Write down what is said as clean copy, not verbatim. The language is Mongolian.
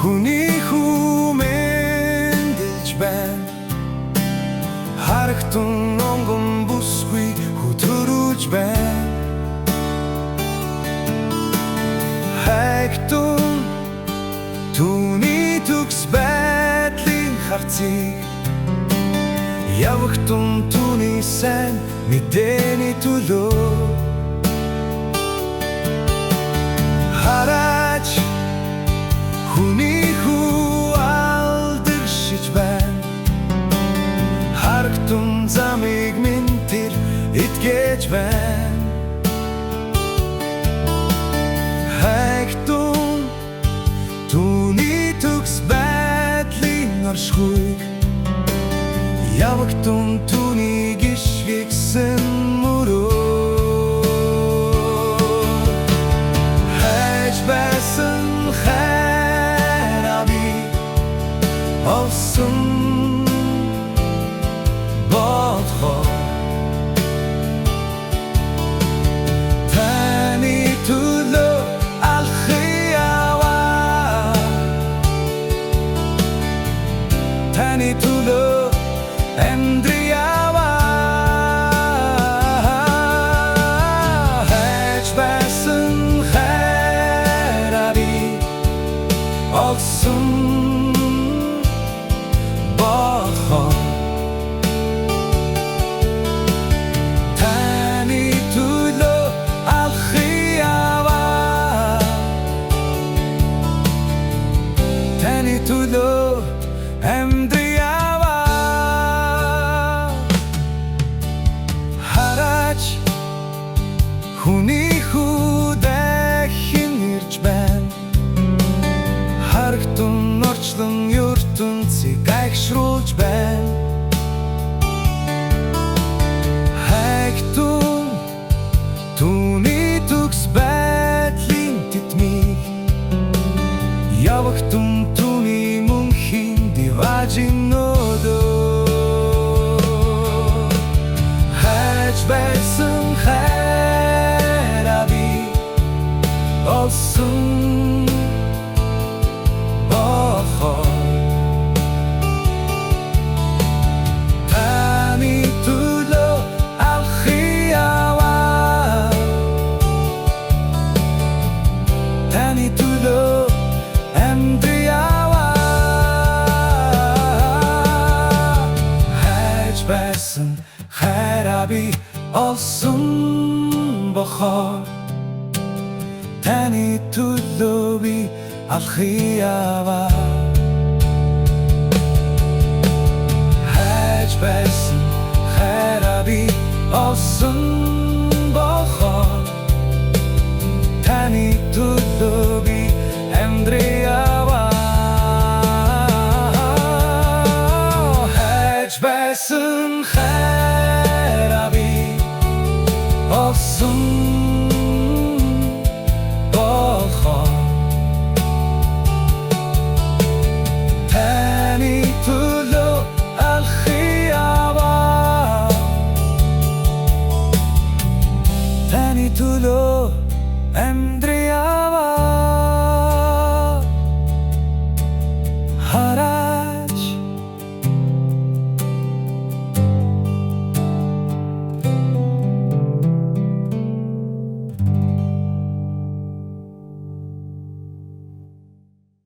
Хүний хүмэндэлж байна. Харагтун онгон бүсгүй хөтөрөж байна. Хайгтун түүний төгс байдлын харцыг явагтун түүний сайн мэдээний төлөө хараач хүний хүү алдаршиж байна. Харагтун замыг минь тэр итгэж байна. Хайгтун түүний төгс байдлын оршихуйг явагтун түүний гიშгсэн мөрөө хайж байсан хайраби олсон бодхоо таны төлөө алхах яваа. Таны төлөө амьдрява. Хайж байсан хайраби олсон бодхоо таны төлөө алхах яваа. Таны төлөө амьдрява. Хүний хүү дахин ирж байна. Харагтун орчлон ертөнцийг гайхшруулж байна. Хайгтун түүний төгс байдлын тэтмийг явагтун түүний мөнхийн диважин нөдөө хайж байсан олсон бодхоо таны төлөө алхах яваа. Таны төлөө амьдрява. Хайж байсан хайраби олсон бодхоо таны төлөө би алхах яваа. Хайж байсан хайраби олсон